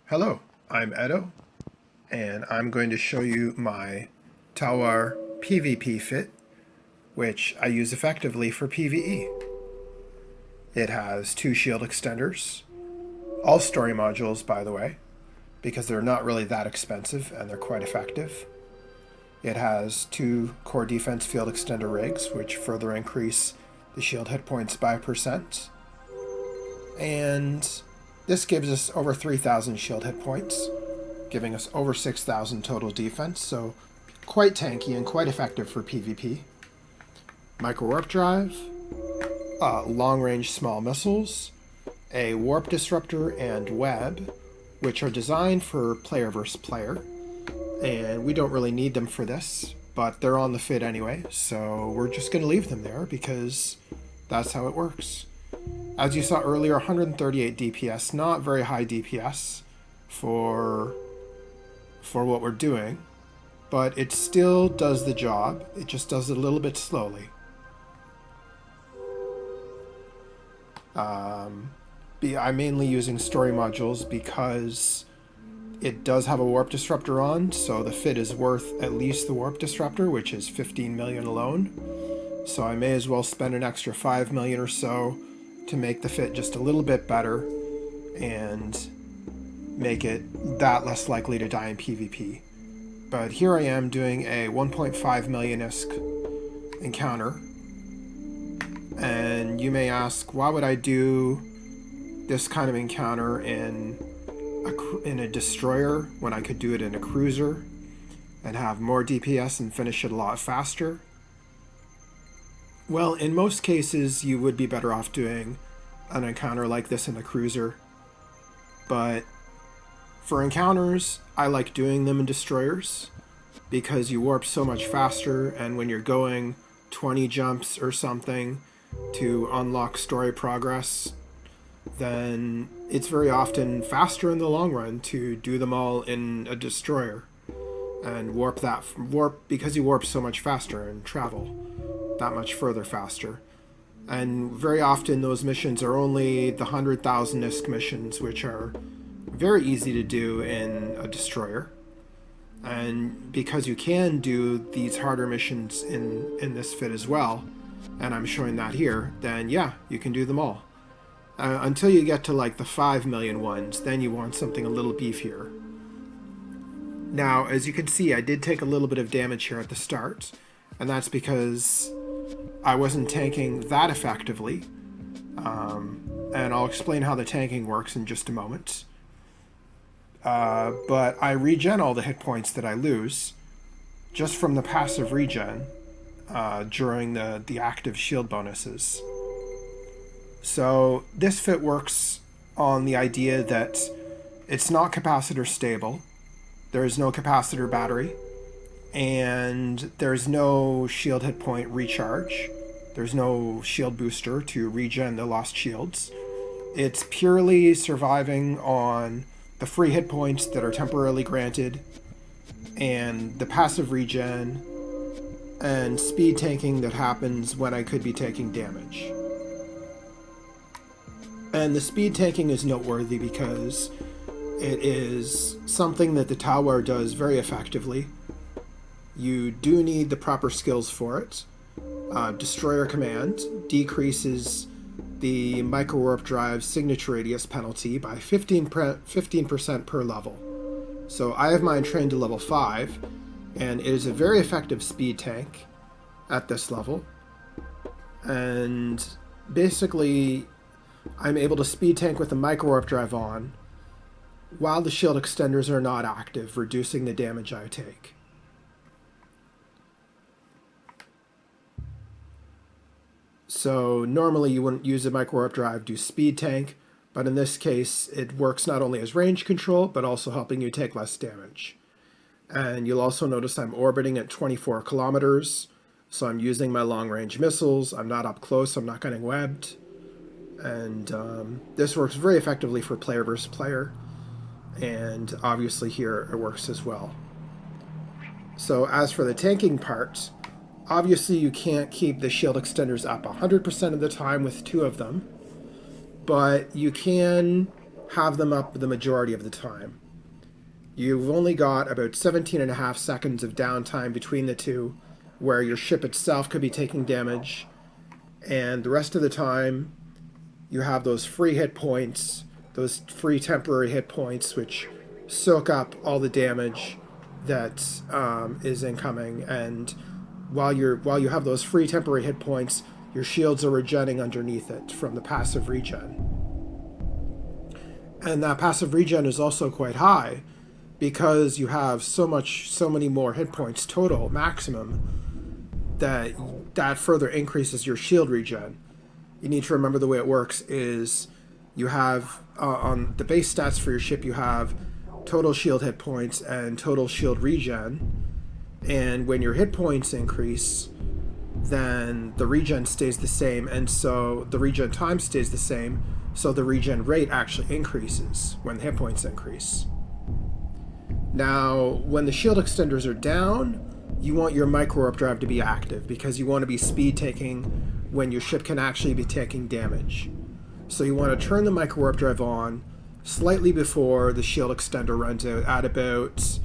Hello, I'm Edo, and I'm going to show you my Tawar PvP fit, which I use effectively for PVE. It has 2 shield extenders, all story modules by the way, because they're not really that expensive and they're quite effective. It has 2 core defense field extender rigs, which further increase the shield hit points by a percent. And this gives us over 3,000 shield hit points, giving us over 6,000 total defense, so quite tanky and quite effective for PvP. Micro warp drive, long-range small missiles, a warp disruptor and web, which are designed for player versus player, and we don't really need them for this, but they're on the fit anyway, so we're just going to leave them there because that's how it works. As you saw earlier, 138 DPS, not very high DPS for what we're doing, but it still does the job. It just does it a little bit slowly. I'm mainly using story modules because it does have a warp disruptor on, so the fit is worth at least the warp disruptor, which is 15 million alone. So I may as well spend an extra 5 million or so to make the fit just a little bit better and make it that less likely to die in PvP. But here I am doing a 1.5 million-esque encounter, and you may ask, why would I do this kind of encounter in a destroyer when I could do it in a cruiser and have more DPS and finish it a lot faster? Well, in most cases you would be better off doing an encounter like this in the cruiser, but for encounters, I like doing them in destroyers because you warp so much faster, and when you're going 20 jumps or something to unlock story progress, then it's very often faster in the long run to do them all in a destroyer and warp because you warp so much faster and travel that much further faster. And very often those missions are only the 100,000-isk missions, which are very easy to do in a destroyer. And because you can do these harder missions in this fit as well, and I'm showing that here, then yeah, you can do them all. Until you get to like the 5 million ones, then you want something a little beefier. Now, as you can see, I did take a little bit of damage here at the start, and that's because I wasn't tanking that effectively. And I'll explain how the tanking works in just a moment. But I regen all the hit points that I lose just from the passive regen during the active shield bonuses. So this fit works on the idea that it's not capacitor stable, there is no capacitor battery, and there's no shield hit point recharge. There's no shield booster to regen the lost shields. It's purely surviving on the free hit points that are temporarily granted, and the passive regen, and speed tanking that happens when I could be taking damage. And the speed tanking is noteworthy because it is something that the Talwar does very effectively. You do need the proper skills for it. Destroyer command decreases the micro warp drive signature radius penalty by 15% per level. So I have mine trained to level 5, and it is a very effective speed tank at this level. And basically, I'm able to speed tank with the micro warp drive on while the shield extenders are not active, reducing the damage I take. So normally you wouldn't use a micro warp drive to speed tank, but in this case it works not only as range control, but also helping you take less damage. And you'll also notice I'm orbiting at 24 kilometers, so I'm using my long-range missiles, I'm not up close, I'm not getting webbed. And this works very effectively for player versus player, and obviously here it works as well. So as for the tanking part, obviously you can't keep the shield extenders up 100% of the time with 2 of them, but you can have them up the majority of the time. You've only got about 17.5 seconds of downtime between the two, where your ship itself could be taking damage, and the rest of the time you have those free hit points, those free temporary hit points, which soak up all the damage that is incoming. And while you have those free temporary hit points, your shields are regenning underneath it from the passive regen. And that passive regen is also quite high because you have so many more hit points total maximum that further increases your shield regen. You need to remember the way it works is you have on the base stats for your ship, you have total shield hit points and total shield regen, and when your hit points increase, then the regen stays the same, and so the regen time stays the same, so the regen rate actually increases when the hit points increase. Now, when the shield extenders are down, you want your micro warp drive to be active because you want to be speed taking when your ship can actually be taking damage. So you want to turn the micro warp drive on slightly before the shield extender runs out at about,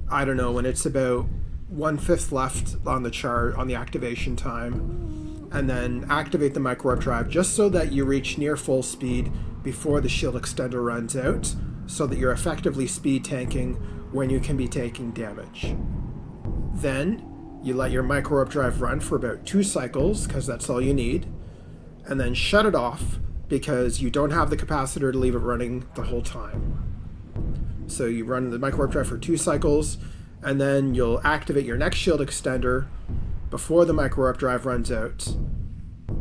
I don't know, when it's about 1/5 left on the chart on the activation time, and then activate the micro warp drive just so that you reach near full speed before the shield extender runs out, so that you're effectively speed tanking when you can be taking damage. Then you let your micro warp drive run for about 2 cycles, because that's all you need, and then shut it off because you don't have the capacitor to leave it running the whole time. So you run the micro warp drive for 2 cycles, and then you'll activate your next shield extender before the micro warp drive runs out,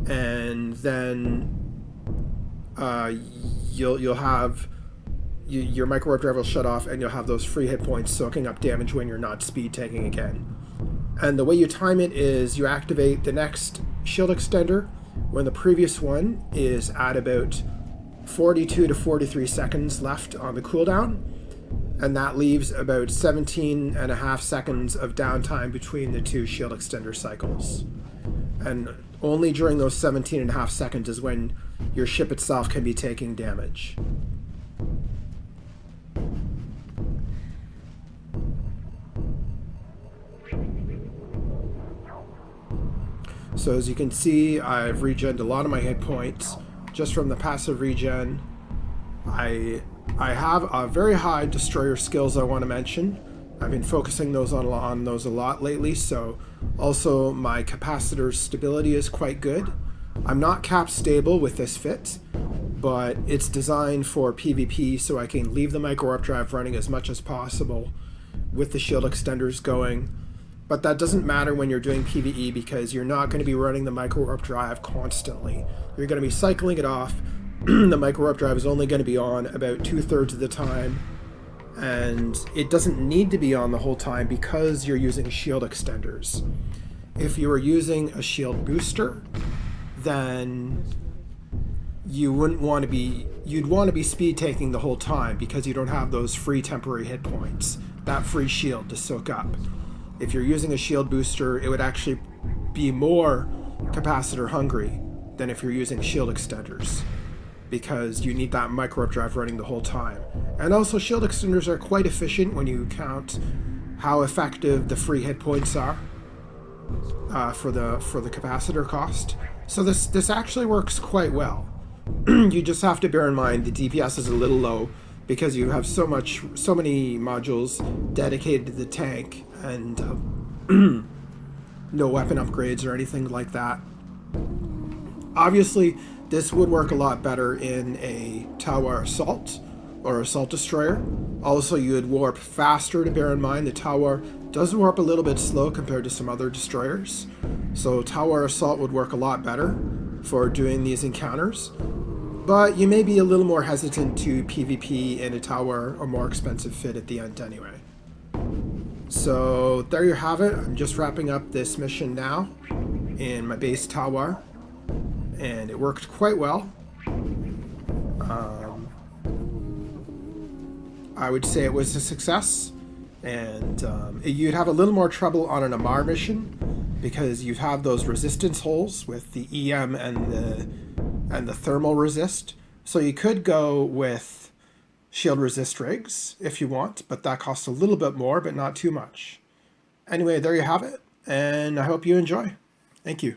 and then you'll have your micro warp drive will shut off, and you'll have those free hit points soaking up damage when you're not speed taking again. And the way you time it is you activate the next shield extender when the previous one is at about 42 to 43 seconds left on the cooldown, and that leaves about 17.5 seconds of downtime between the 2 shield extender cycles. And only during those 17.5 seconds is when your ship itself can be taking damage. So as you can see, I've regened a lot of my hit points just from the passive regen. I have a very high destroyer skills I want to mention. I've been focusing on those a lot lately, so also my capacitor stability is quite good. I'm not cap stable with this fit, but it's designed for PvP, so I can leave the micro warp drive running as much as possible with the shield extenders going. But that doesn't matter when you're doing PvE because you're not going to be running the micro warp drive constantly. You're going to be cycling it off. The micro warp drive is only going to be on about 2/3 of the time, and it doesn't need to be on the whole time because you're using shield extenders. If you were using a shield booster, then you'd want to be speed taking the whole time because you don't have those free temporary hit points, that free shield to soak up. If you're using a shield booster, it would actually be more capacitor hungry than if you're using shield extenders, because you need that micro warp drive running the whole time. And also shield extenders are quite efficient when you count how effective the free hit points are for the capacitor cost. So this actually works quite well. You just have to bear in mind the DPS is a little low because you have so many modules dedicated to the tank, and no weapon upgrades or anything like that. Obviously, this would work a lot better in a Tawar assault or assault destroyer. Also, you would warp faster, to bear in mind. The Tawar does warp a little bit slow compared to some other destroyers. So Tawar assault would work a lot better for doing these encounters. But you may be a little more hesitant to PvP in a Tawar or more expensive fit at the end anyway. So there you have it. I'm just wrapping up this mission now in my base Talwar, and it worked quite well. I would say it was a success, and you'd have a little more trouble on an Amar mission because you'd have those resistance holes with the EM and the thermal resist. So you could go with shield resist rigs if you want, but that costs a little bit more, but not too much. Anyway, there you have it, and I hope you enjoy. Thank you.